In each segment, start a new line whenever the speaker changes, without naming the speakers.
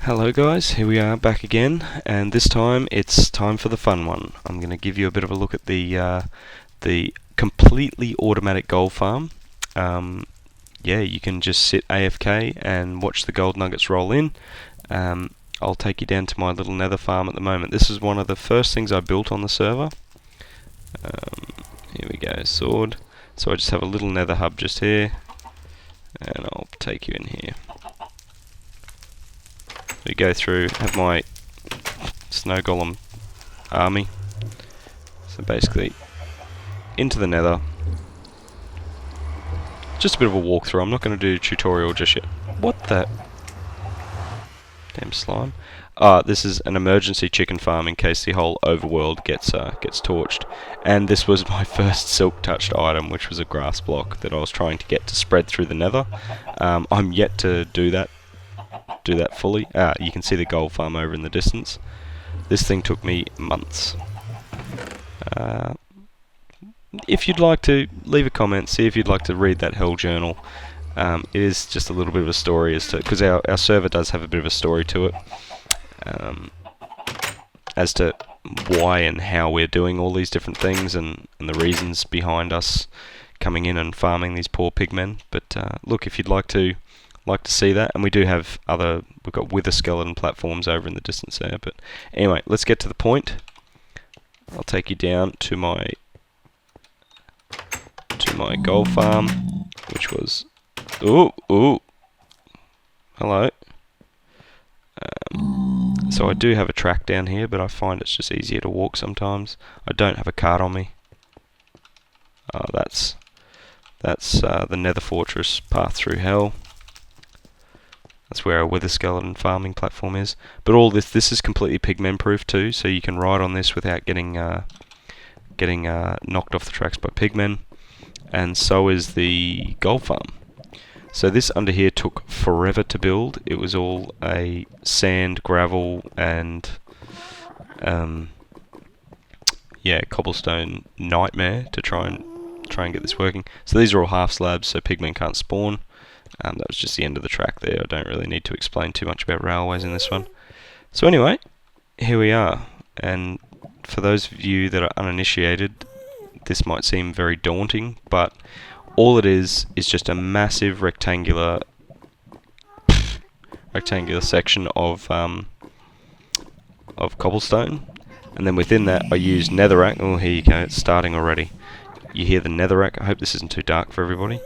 Hello guys, here we are back again, and this time it's time for the fun one. I'm going to give you a bit of a look at the completely automatic gold farm. Yeah, you can just sit AFK and watch the gold nuggets roll in. I'll take you down to my little nether farm at the moment. This is one of the first things I built on the server. Here we go, sword. So I just have a little nether hub just here, and I'll take you in here. We go through, have my snow golem army. So basically, into the nether. Just a bit of a walkthrough. I'm not going to do a tutorial just yet. What the? Damn slime. This is an emergency chicken farm in case the whole overworld gets torched. And this was my first silk touched item, which was a grass block that I was trying to get to spread through the nether. I'm yet to do that fully. You can see the gold farm over in the distance. This thing took me months. If you'd like to, leave a comment, see if you'd like to read that hell journal. It is just a little bit of a story as to, because our server does have a bit of a story to it, as to why and how we're doing all these different things and the reasons behind us coming in and farming these poor pigmen. But look, if you'd like to see that, and we do have we've got wither skeleton platforms over in the distance there. But anyway, let's get to the point. I'll take you down to my gold farm, which was hello. So I do have a track down here, but I find it's just easier to walk sometimes. I don't have a cart on me. That's the Nether Fortress path through hell. That's where our wither skeleton farming platform is. But all this is completely pigmen proof too, so you can ride on this without getting knocked off the tracks by pigmen. And so is the gold farm. So this under here took forever to build. It was all a sand, gravel, and cobblestone nightmare to try and get this working. So these are all half slabs, so pigmen can't spawn. That was just the end of the track there. I don't really need to explain too much about railways in this one. So anyway, here we are. And for those of you that are uninitiated, this might seem very daunting, but all it is just a massive rectangular section of cobblestone, and then within that I use netherrack. Oh, here you go, it's starting already. You hear the netherrack. I hope this isn't too dark for everybody.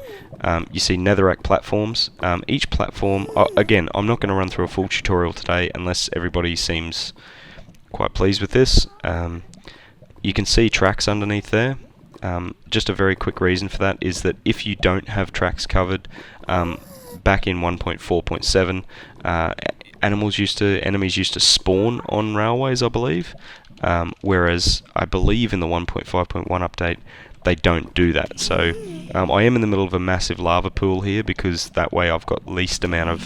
You see netherrack platforms. Each platform, again, I'm not going to run through a full tutorial today unless everybody seems quite pleased with this. You can see tracks underneath there. Just a very quick reason for that is that if you don't have tracks covered, back in 1.4.7, enemies used to spawn on railways, I believe. Whereas I believe in the 1.5.1 update, they don't do that. So I am in the middle of a massive lava pool here because that way I've got least amount of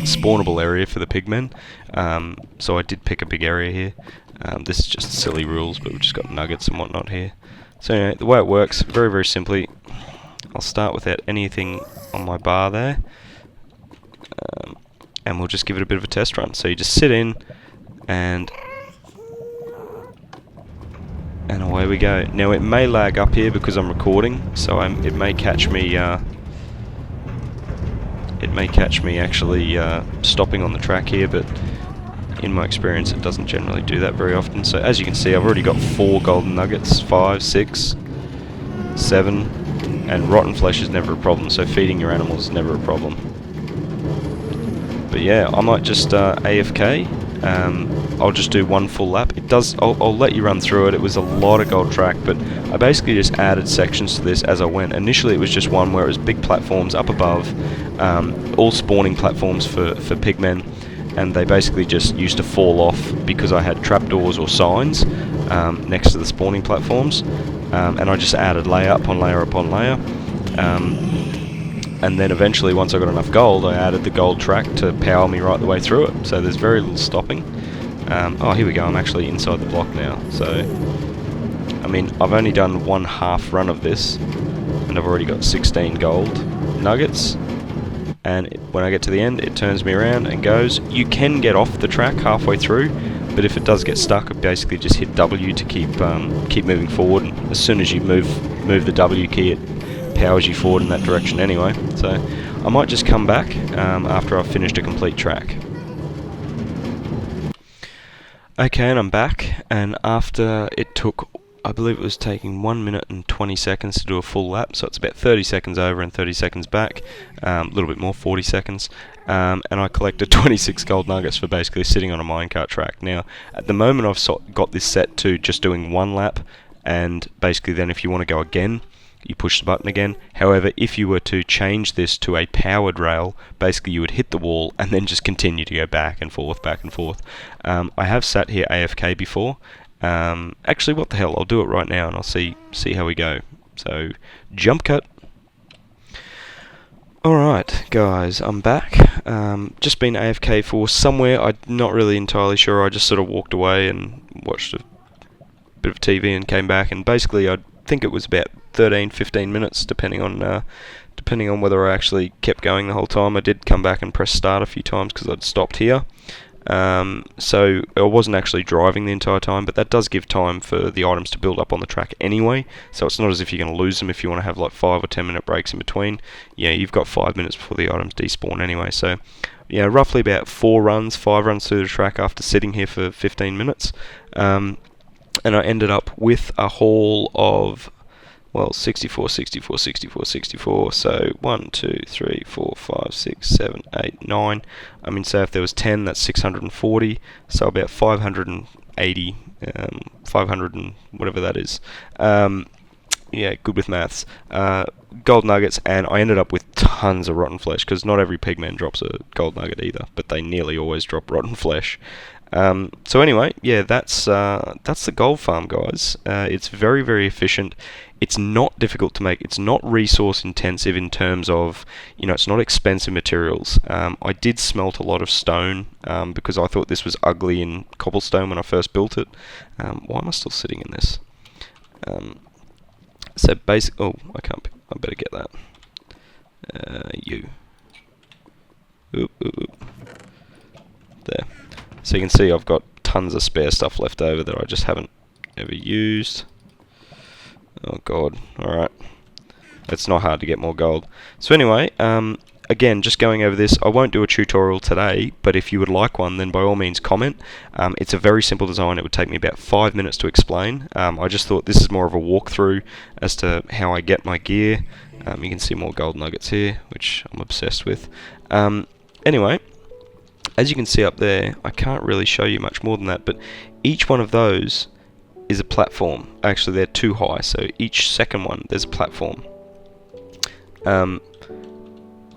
spawnable area for the pigmen. So I did pick a big area here. This is just silly rules, but we've just got nuggets and whatnot here. So anyway, the way it works, very, very simply, I'll start without anything on my bar there, and we'll just give it a bit of a test run. So you just sit in, and away we go. Now it may lag up here because I'm recording, so it may catch me. It may catch me actually stopping on the track here, but in my experience it doesn't generally do that very often. So as you can see, I've already got 4 golden nuggets, 5, 6, 7, and rotten flesh is never a problem, so feeding your animals is never a problem. But yeah, I might just AFK. I'll just do one full lap. I'll let you run through it. It was a lot of gold track, but I basically just added sections to this as I went. Initially it was just one where it was big platforms up above, all spawning platforms for pigmen, and they basically just used to fall off because I had trapdoors or signs next to the spawning platforms, and I just added layer upon layer upon layer. And then eventually, once I got enough gold, I added the gold track to power me right the way through it. So there's very little stopping. Oh, here we go. I'm actually inside the block now. So, I mean, I've only done one half run of this, and I've already got 16 gold nuggets. and when I get to the end, it turns me around and goes. You can get off the track halfway through, but if it does get stuck, I basically just hit W to keep moving forward. And as soon as you move the W key, it powers you forward in that direction anyway. So I might just come back after I've finished a complete track. Okay, and I'm back, and after it took, I believe it was taking 1 minute and 20 seconds to do a full lap, so it's about 30 seconds over and 30 seconds back, a little bit more, 40 seconds, and I collected 26 gold nuggets for basically sitting on a minecart track. Now, at the moment I've got this set to just doing one lap, and basically then if you want to go again, you push the button again. However, if you were to change this to a powered rail, basically you would hit the wall and then just continue to go back and forth, back and forth. I have sat here AFK before. Actually, what the hell, I'll do it right now and I'll see how we go. So, jump cut. Alright, guys, I'm back. Just been AFK for somewhere, I'm not really entirely sure. I just sort of walked away and watched a bit of TV and came back, and basically I think it was about 13-15 minutes, depending on whether I actually kept going the whole time. I did come back and press start a few times because I'd stopped here. So I wasn't actually driving the entire time, but that does give time for the items to build up on the track anyway, so it's not as if you're going to lose them if you want to have like 5 or 10 minute breaks in between. Yeah, you've got 5 minutes before the items despawn anyway, so yeah, roughly about 5 runs through the track after sitting here for 15 minutes, and I ended up with a haul of, well, 64, 64, 64, 64, so 1, 2, 3, 4, 5, 6, 7, 8, 9. I mean, so if there was 10, that's 640, so about 580, 500 and whatever that is. Yeah, good with maths. Gold nuggets, and I ended up with tons of rotten flesh, because not every pigman drops a gold nugget either, but they nearly always drop rotten flesh. So anyway, yeah, that's the gold farm, guys. It's very, very efficient. It's not difficult to make. It's not resource intensive in terms of, it's not expensive materials. I did smelt a lot of stone because I thought this was ugly in cobblestone when I first built it. Why am I still sitting in this? So basic. Oh, I can't. I better get that. You. Oop, oop, oop. There. So you can see I've got tons of spare stuff left over that I just haven't ever used. Oh god, alright. It's not hard to get more gold. So anyway, again, just going over this, I won't do a tutorial today, but if you would like one, then by all means comment. It's a very simple design. It would take me about 5 minutes to explain. I just thought this is more of a walkthrough as to how I get my gear. You can see more gold nuggets here, which I'm obsessed with. Anyway, as you can see up there, I can't really show you much more than that, but each one of those is a platform. Actually, they're too high, so each second one, there's a platform.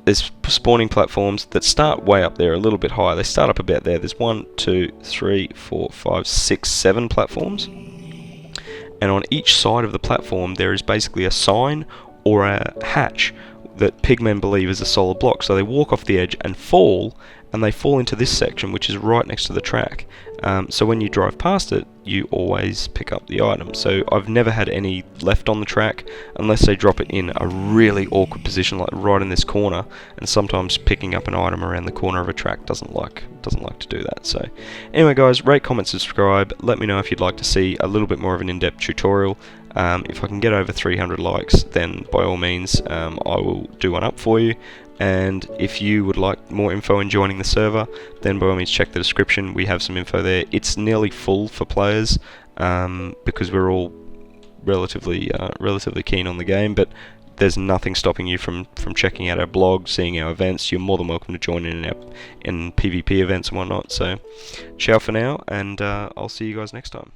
There's spawning platforms that start way up there, a little bit higher. They start up about there. There's 1, 2, 3, 4, 5, 6, 7 platforms. And on each side of the platform, there is basically a sign or a hatch that pigmen believe is a solid block. So they walk off the edge and fall, and they fall into this section, which is right next to the track. So when you drive past it, you always pick up the item. So I've never had any left on the track, unless they drop it in a really awkward position, like right in this corner. And sometimes picking up an item around the corner of a track doesn't like to do that. So anyway, guys, rate, comment, subscribe. Let me know if you'd like to see a little bit more of an in-depth tutorial. If I can get over 300 likes, then by all means, I will do one up for you. And if you would like more info in joining the server, then by all means check the description. We have some info there. It's nearly full for players because we're all relatively keen on the game, but there's nothing stopping you from checking out our blog, seeing our events. You're more than welcome to join in PvP events and whatnot. So ciao for now, and I'll see you guys next time.